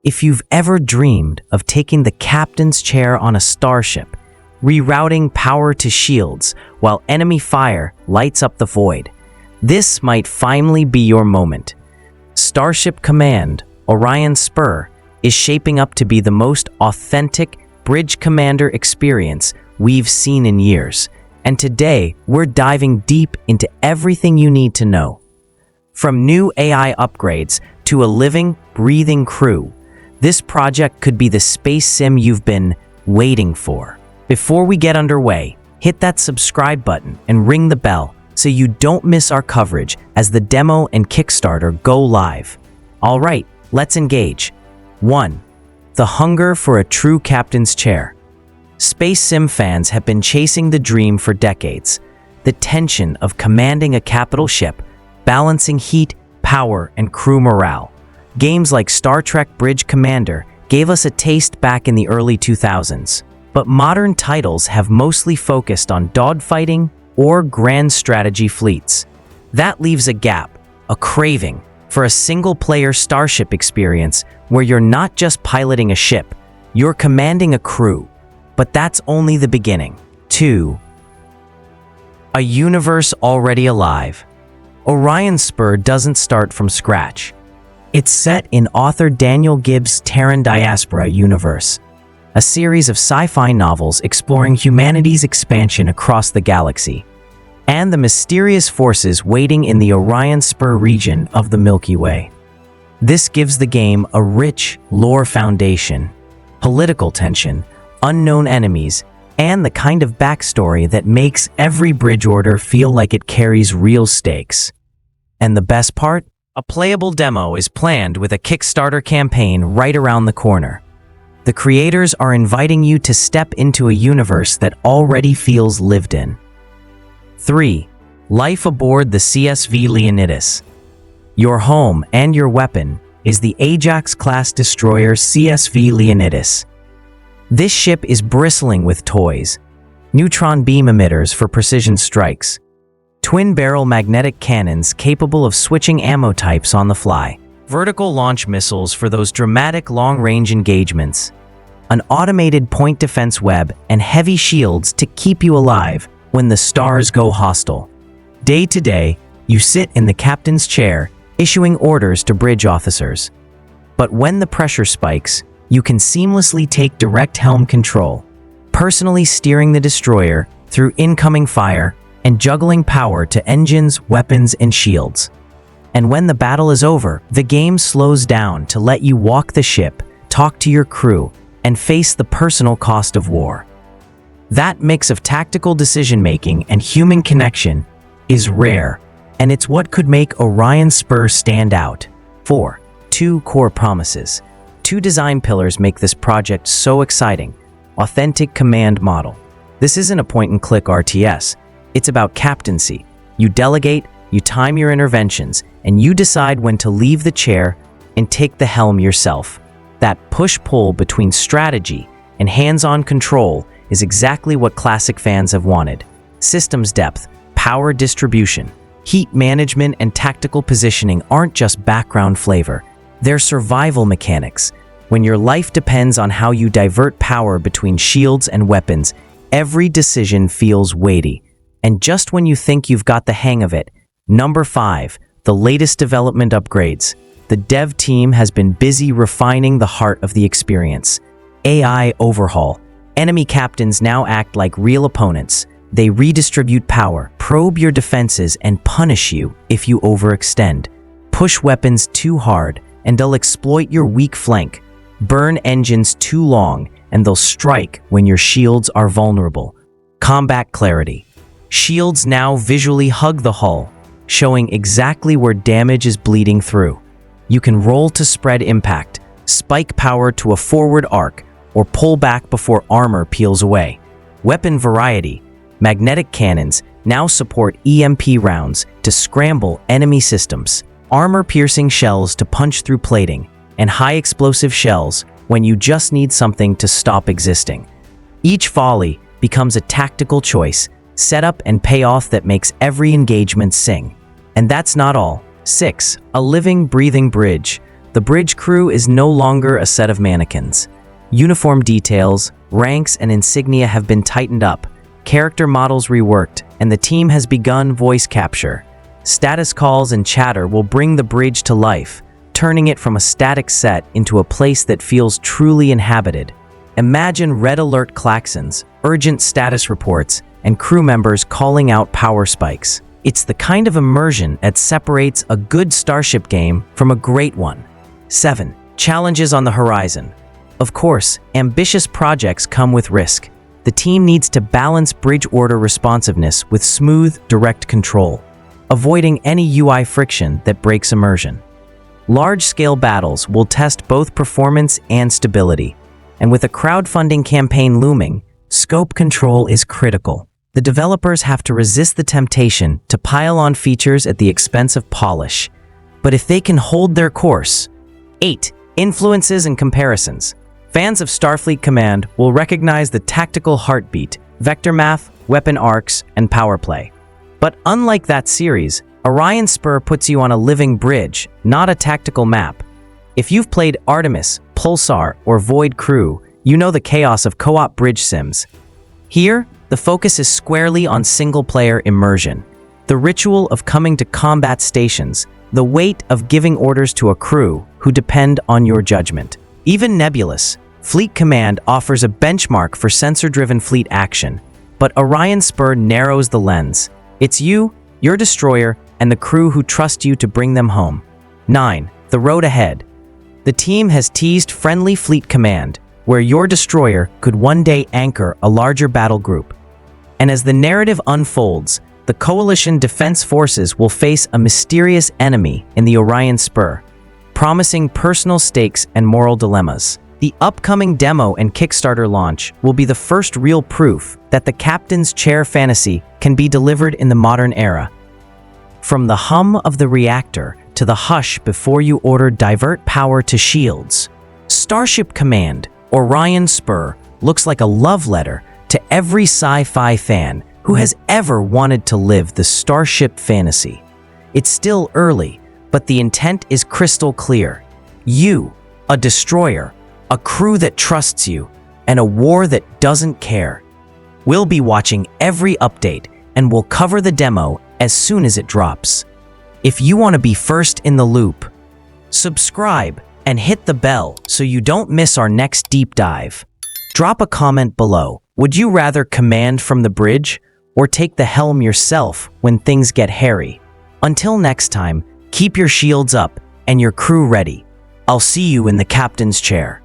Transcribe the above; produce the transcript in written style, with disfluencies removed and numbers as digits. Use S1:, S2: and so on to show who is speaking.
S1: If you've ever dreamed of taking the captain's chair on a starship, rerouting power to shields while enemy fire lights up the void, this might finally be your moment. Starship Command, Orion Spur, is shaping up to be the most authentic bridge commander experience we've seen in years. And today, we're diving deep into everything you need to know. From new AI upgrades to a living, breathing crew, this project could be the space sim you've been waiting for. Before we get underway, hit that subscribe button and ring the bell so you don't miss our coverage as the demo and Kickstarter go live. All right, let's engage. 1. The hunger for a true captain's chair. Space sim fans have been chasing the dream for decades. The tension of commanding a capital ship, balancing heat, power, and crew morale. Games like Star Trek Bridge Commander gave us a taste back in the early 2000s. But modern titles have mostly focused on dogfighting or grand strategy fleets. That leaves a gap, a craving, for a single-player starship experience where you're not just piloting a ship, you're commanding a crew. But that's only the beginning. 2. A universe already alive. Orion Spur doesn't start from scratch. It's set in author Daniel Gibbs' Terran Diaspora universe, a series of sci-fi novels exploring humanity's expansion across the galaxy, and the mysterious forces waiting in the Orion Spur region of the Milky Way. This gives the game a rich lore foundation, political tension, unknown enemies, and the kind of backstory that makes every bridge order feel like it carries real stakes. And the best part? A playable demo is planned with a Kickstarter campaign right around the corner. The creators are inviting you to step into a universe that already feels lived in. 3. Life aboard the CSV Leonidas. Your home and your weapon is the Ajax-class destroyer CSV Leonidas. This ship is bristling with toys, neutron beam emitters for precision strikes, twin-barrel magnetic cannons capable of switching ammo types on the fly, vertical launch missiles for those dramatic long-range engagements, an automated point defense web, and heavy shields to keep you alive when the stars go hostile. Day to day, you sit in the captain's chair, issuing orders to bridge officers. But when the pressure spikes, you can seamlessly take direct helm control, personally steering the destroyer through incoming fire and juggling power to engines, weapons, and shields. And when the battle is over, the game slows down to let you walk the ship, talk to your crew, and face the personal cost of war. That mix of tactical decision-making and human connection is rare, and it's what could make Orion Spur stand out. 4. 2 core promises. 2 design pillars make this project so exciting. Authentic command model. This isn't a point-and-click RTS. It's about captaincy. You delegate, you time your interventions, and you decide when to leave the chair and take the helm yourself. That push-pull between strategy and hands-on control is exactly what classic fans have wanted. Systems depth, power distribution, heat management, and tactical positioning aren't just background flavor. They're survival mechanics. When your life depends on how you divert power between shields and weapons, every decision feels weighty. And just when you think you've got the hang of it, number 5, the latest development upgrades. The dev team has been busy refining the heart of the experience. AI overhaul. Enemy captains now act like real opponents. They redistribute power, probe your defenses, and punish you if you overextend. Push weapons too hard, and they'll exploit your weak flank. Burn engines too long, and they'll strike when your shields are vulnerable. Combat clarity. Shields now visually hug the hull, showing exactly where damage is bleeding through. You can roll to spread impact, spike power to a forward arc, or pull back before armor peels away. Weapon variety. Magnetic cannons now support EMP rounds to scramble enemy systems, armor-piercing shells to punch through plating, and high-explosive shells when you just need something to stop existing. Each volley becomes a tactical choice, setup and payoff that makes every engagement sing. And that's not all. 6. A living, breathing bridge. The bridge crew is no longer a set of mannequins. Uniform details, ranks, and insignia have been tightened up, character models reworked, and the team has begun voice capture. Status calls and chatter will bring the bridge to life, turning it from a static set into a place that feels truly inhabited. Imagine red alert klaxons, urgent status reports, and crew members calling out power spikes. It's the kind of immersion that separates a good Starship game from a great one. 7. Challenges on the horizon. Of course, ambitious projects come with risk. The team needs to balance bridge order responsiveness with smooth, direct control, avoiding any UI friction that breaks immersion. Large-scale battles will test both performance and stability, and with a crowdfunding campaign looming, scope control is critical. The developers have to resist the temptation to pile on features at the expense of polish, but if they can hold their course. 8. Influences and comparisons. Fans of Starfleet Command will recognize the tactical heartbeat, vector math, weapon arcs, and power play. But unlike that series, Orion Spur puts you on a living bridge, not a tactical map. If you've played Artemis, Pulsar, or Void Crew, you know the chaos of co-op bridge sims. Here, the focus is squarely on single-player immersion. The ritual of coming to combat stations, the weight of giving orders to a crew who depend on your judgment. Even nebulous, Fleet Command offers a benchmark for sensor-driven fleet action, but Orion Spur narrows the lens. It's you, your destroyer, and the crew who trust you to bring them home. 9. The road ahead. The team has teased friendly Fleet Command, where your destroyer could one day anchor a larger battle group. And as the narrative unfolds, the Coalition Defense Forces will face a mysterious enemy in the Orion Spur, promising personal stakes and moral dilemmas. The upcoming demo and Kickstarter launch will be the first real proof that the Captain's Chair fantasy can be delivered in the modern era. From the hum of the reactor to the hush before you order divert power to shields, Starship Command, Orion Spur, looks like a love letter to every sci-fi fan who has ever wanted to live the Starship fantasy. It's still early, but the intent is crystal clear. You, a destroyer, a crew that trusts you, and a war that doesn't care. We'll be watching every update, and we'll cover the demo as soon as it drops. If you want to be first in the loop, subscribe and hit the bell so you don't miss our next deep dive. Drop a comment below. Would you rather command from the bridge or take the helm yourself when things get hairy? Until next time, keep your shields up and your crew ready. I'll see you in the captain's chair.